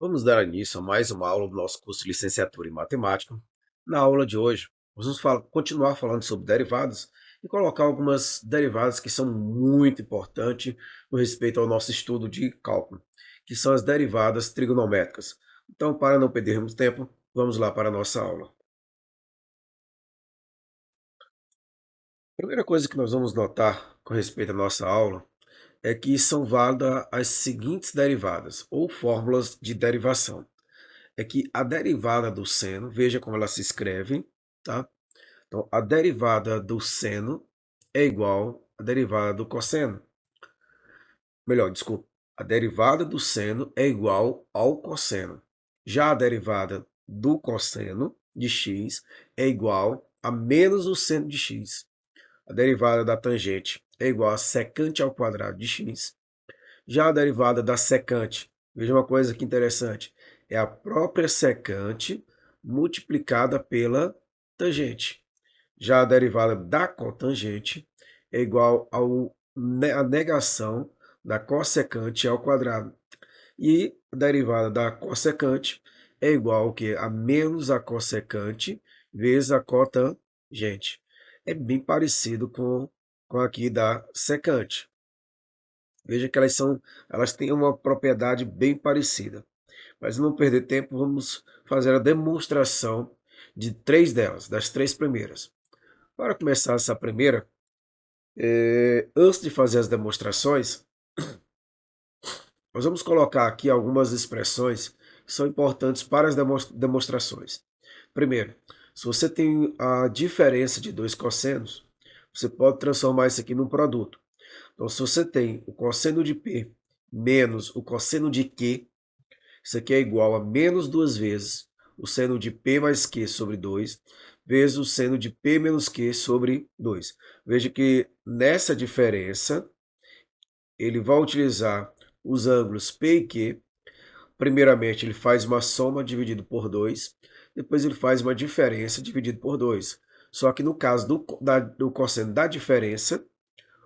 Vamos dar início a mais uma aula do nosso curso de licenciatura em matemática. Na aula de hoje, continuar falando sobre derivadas e colocar algumas derivadas que são muito importantes no respeito ao nosso estudo de cálculo, que são as derivadas trigonométricas. Então, para não perdermos tempo, vamos lá para a nossa aula. A primeira coisa que nós vamos notar com respeito à nossa aula é que são válidas as seguintes derivadas ou fórmulas de derivação. É que a derivada do seno, veja como ela se escreve, tá? Então, a derivada do seno é igual à derivada do cosseno. Melhor, desculpa, a derivada do seno é igual ao cosseno. Já a derivada do cosseno de x é igual a menos o seno de x. A derivada da tangente é igual a secante ao quadrado de x. Já a derivada da secante, veja uma coisa que interessante, é a própria secante multiplicada pela tangente. Já a derivada da cotangente é igual à negação da cossecante ao quadrado. E a derivada da cossecante é igual ao que? A menos a cossecante vezes a cotangente. É bem parecido com aqui da secante. Veja que elas têm uma propriedade bem parecida. Mas não perder tempo, vamos fazer a demonstração de três delas, das três primeiras. Para começar essa primeira, antes de fazer as demonstrações, nós vamos colocar aqui algumas expressões que são importantes para as demonstrações. Primeiro, se você tem a diferença de dois cossenos, você pode transformar isso aqui num produto. Então, se você tem o cosseno de P menos o cosseno de Q, isso aqui é igual a menos duas vezes o seno de P mais Q sobre 2, vezes o seno de P menos Q sobre 2. Veja que nessa diferença, ele vai utilizar os ângulos P e Q. Primeiramente, ele faz uma soma dividido por 2, depois ele faz uma diferença dividido por 2. Só que no caso do cosseno da diferença,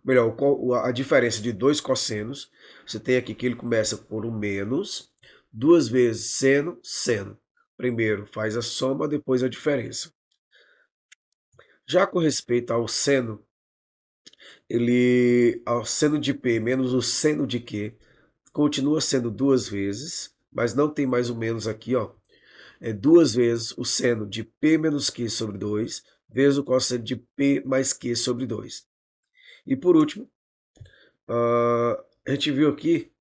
melhor, a diferença de dois cossenos, você tem aqui que ele começa por um menos, duas vezes seno, seno. Primeiro faz a soma, depois a diferença. Já com respeito ao seno, ao seno de P menos o seno de Q, continua sendo duas vezes, mas não tem mais o menos aqui, ó. É duas vezes o seno de P menos Q sobre 2, vezes o cosseno de P mais Q sobre 2. E por último, a gente viu aqui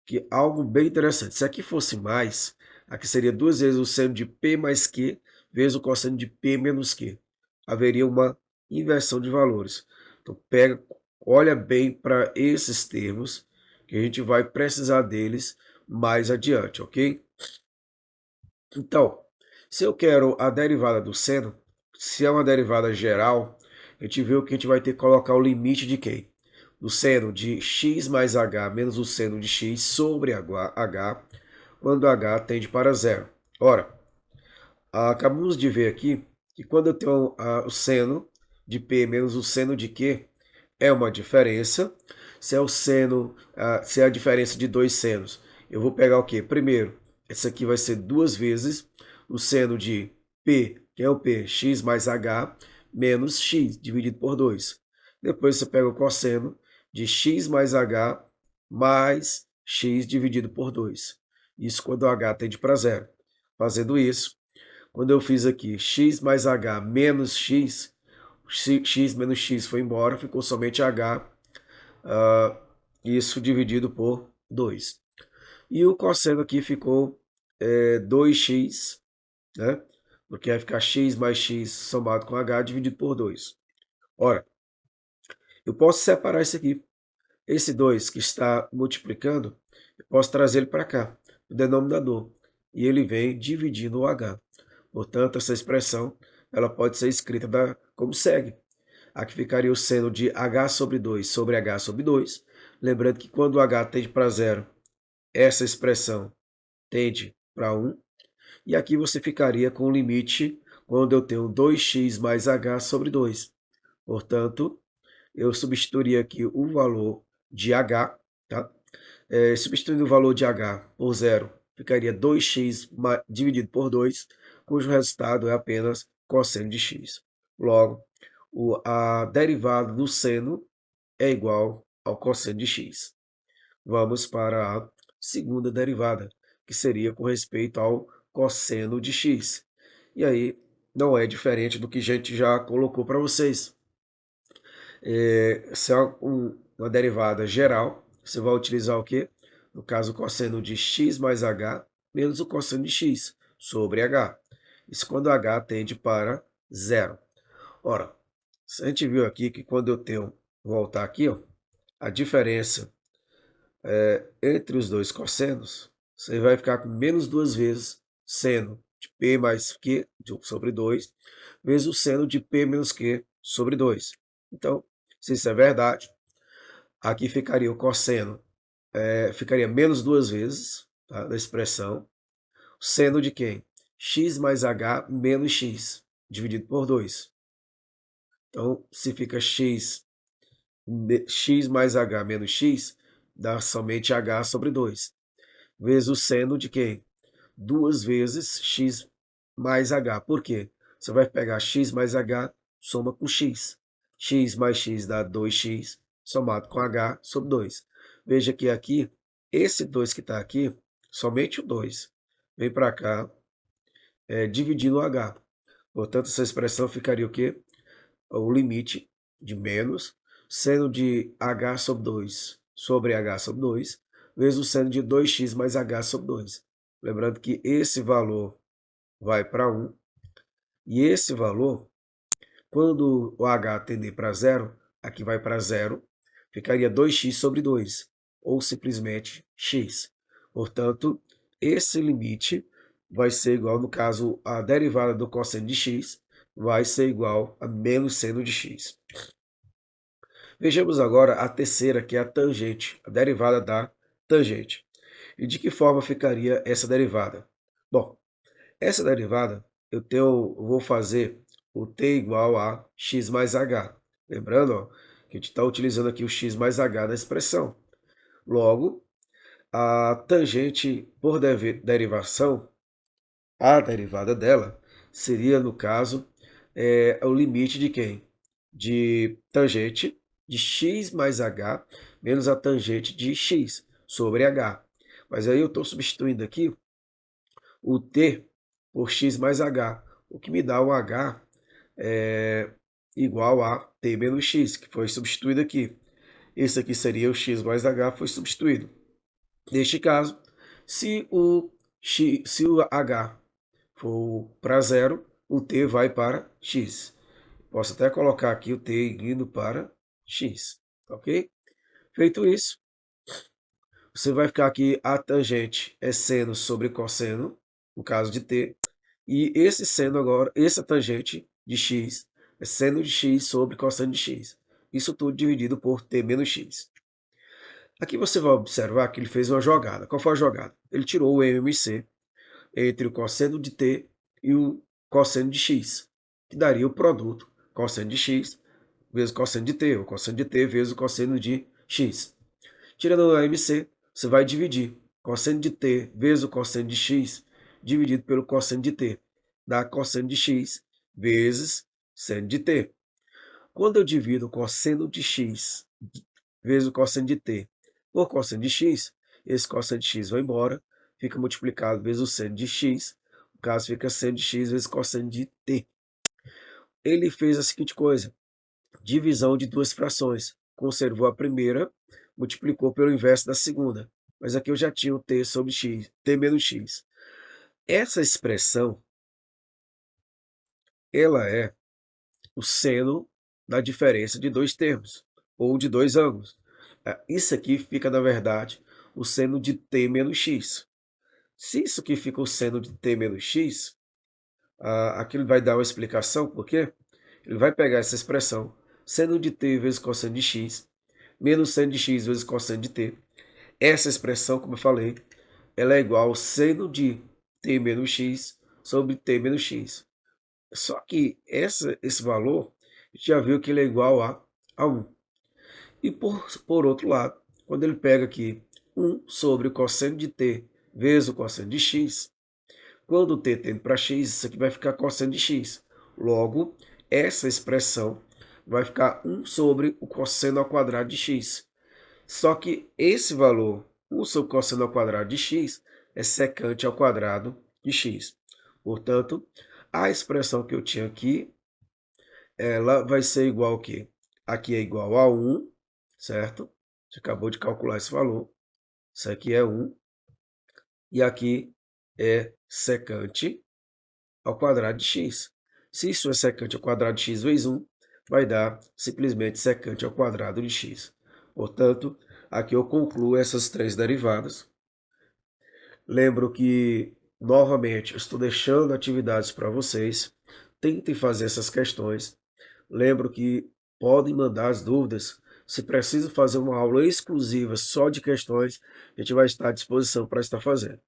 que algo bem interessante. Se aqui fosse mais, aqui seria duas vezes o seno de P mais Q vezes o cosseno de P menos Q. Haveria uma inversão de valores. Então, olha bem para esses termos, que a gente vai precisar deles mais adiante, ok? Então, se eu quero a derivada do seno, se é uma derivada geral, a gente viu que a gente vai ter que colocar o limite de quem? Do seno de x mais h menos o seno de x sobre h, quando h tende para zero. Ora, acabamos de ver aqui que quando eu tenho o seno de P menos o seno de Q, é uma diferença. Se é o seno, se é a diferença de dois senos, eu vou pegar o quê? Primeiro, esse aqui vai ser duas vezes o seno de P, que é o P, x mais h, menos x, dividido por 2. Depois você pega o cosseno de x mais h mais x dividido por 2. Isso quando o h tende para zero. Fazendo isso, quando eu fiz aqui x mais h menos x, x menos x foi embora, ficou somente h, isso dividido por 2. E o cosseno aqui ficou 2x, né? Porque vai ficar x mais x somado com h dividido por 2. Ora, eu posso separar isso aqui. Esse 2 que está multiplicando, eu posso trazer ele para cá, o denominador. E ele vem dividindo o h. Portanto, essa expressão ela pode ser escrita como segue. Aqui ficaria o seno de h sobre 2 sobre h sobre 2. Lembrando que quando o h tende para zero, essa expressão tende para 1. E aqui você ficaria com o limite quando eu tenho 2x mais h sobre 2. Portanto, eu substituiria aqui o valor de h, tá? Substituindo o valor de h por zero, ficaria 2x dividido por 2, cujo resultado é apenas cosseno de x. Logo, a derivada do seno é igual ao cosseno de x. Vamos para a segunda derivada, que seria com respeito ao cosseno de x. E aí, não é diferente do que a gente já colocou para vocês. Se é uma derivada geral, você vai utilizar o quê? No caso, o cosseno de x mais h menos o cosseno de x sobre h. Isso quando h tende para zero. Ora, a gente viu aqui que quando eu tenho, voltar aqui, ó, a diferença entre os dois cossenos, você vai ficar com menos duas vezes seno de p mais q sobre 2, vezes o seno de p menos q sobre 2. Então, se isso é verdade, aqui ficaria o cosseno, ficaria menos duas vezes, tá, da expressão, seno de quem? X mais h menos x, dividido por 2. Então, se fica x mais h menos x, dá somente h sobre 2, vezes o seno de quem? Duas vezes x mais h. Por quê? Você vai pegar x mais h, soma com x. X mais x dá 2x, somado com h sobre 2. Veja que aqui, esse 2 que está aqui, somente o 2, vem para cá, dividindo o h. Portanto, essa expressão ficaria o quê? O limite de menos seno de h sobre 2 sobre h sobre 2, vezes o seno de 2x mais h sobre 2. Lembrando que esse valor vai para 1, e esse valor, quando o h tender para zero, aqui vai para zero, ficaria 2x sobre 2, ou simplesmente x. Portanto, esse limite vai ser igual, no caso, a derivada do cosseno de x vai ser igual a menos seno de x. Vejamos agora a terceira, que é a tangente, a derivada da tangente. E de que forma ficaria essa derivada? Bom, essa derivada eu vou fazer o t igual a x mais h. Lembrando, ó, que a gente está utilizando aqui o x mais h na expressão. Logo, a tangente por derivação, a derivada dela, seria, no caso, o limite de quem? De tangente de x mais h menos a tangente de x sobre h. Mas aí eu estou substituindo aqui o t por x mais h, o que me dá o h igual a t menos x, que foi substituído aqui. Esse aqui seria o x mais h, foi substituído. Neste caso, se o h for para zero, o t vai para x. Posso até colocar aqui o t indo para x, ok? Feito isso, você vai ficar aqui, a tangente é seno sobre cosseno, no caso de t, e esse seno agora, essa tangente de x, é seno de x sobre cosseno de x. Isso tudo dividido por t menos x. Aqui você vai observar que ele fez uma jogada. Qual foi a jogada? Ele tirou o MMC entre o cosseno de t e o cosseno de x, que daria o produto cosseno de x vezes cosseno de t, ou cosseno de t vezes o cosseno de x. Tirando o MC, você vai dividir cosseno de t vezes o cosseno de x dividido pelo cosseno de t. Dá cosseno de x vezes seno de t. Quando eu divido o cosseno de x vezes o cosseno de t por cosseno de x, esse cosseno de x vai embora, fica multiplicado vezes o seno de x, no caso fica seno de x vezes cosseno de t. Ele fez a seguinte coisa, divisão de duas frações, conservou a primeira, multiplicou pelo inverso da segunda, mas aqui eu já tinha o t sobre x, t menos x. Essa expressão, ela é o seno da diferença de dois termos, ou de dois ângulos. Isso aqui fica, na verdade, o seno de t menos x. Se isso aqui fica o seno de t menos x, aqui ele vai dar uma explicação, por quê? Ele vai pegar essa expressão, seno de t vezes cosseno de x, menos seno de x vezes cosseno de t. Essa expressão, como eu falei, ela é igual ao seno de t menos x sobre t menos x. Só que esse valor, a gente já viu que ele é igual a 1. E por outro lado, quando ele pega aqui 1 sobre o cosseno de t vezes o cosseno de x. Quando t tende para x, isso aqui vai ficar cosseno de x. Logo, essa expressão vai ficar 1 sobre o cosseno ao quadrado de x. Só que esse valor, 1 sobre cosseno ao quadrado de x, é secante ao quadrado de x. Portanto, a expressão que eu tinha aqui, ela vai ser igual ao quê? Aqui é igual a 1, certo? A gente acabou de calcular esse valor. Isso aqui é 1. E aqui é secante ao quadrado de x. Se isso é secante ao quadrado de x vezes 1, vai dar simplesmente secante ao quadrado de x. Portanto, aqui eu concluo essas três derivadas. Lembro que, novamente, eu estou deixando atividades para vocês. Tentem fazer essas questões. Lembro que podem mandar as dúvidas. Se precisa fazer uma aula exclusiva só de questões, a gente vai estar à disposição para estar fazendo.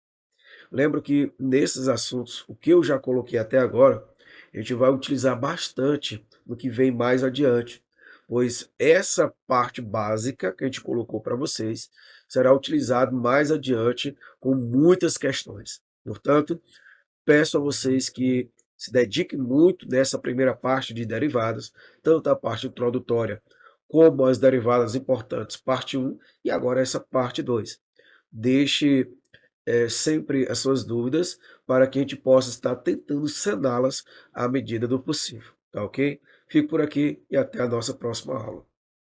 Lembro que nesses assuntos, o que eu já coloquei até agora, a gente vai utilizar bastante no que vem mais adiante, pois essa parte básica que a gente colocou para vocês será utilizado mais adiante com muitas questões. Portanto, peço a vocês que se dediquem muito nessa primeira parte de derivadas, tanto a parte introdutória como as derivadas importantes, parte 1, e agora essa parte 2. Deixe sempre as suas dúvidas para que a gente possa estar tentando saná-las à medida do possível, tá ok? Fico por aqui e até a nossa próxima aula.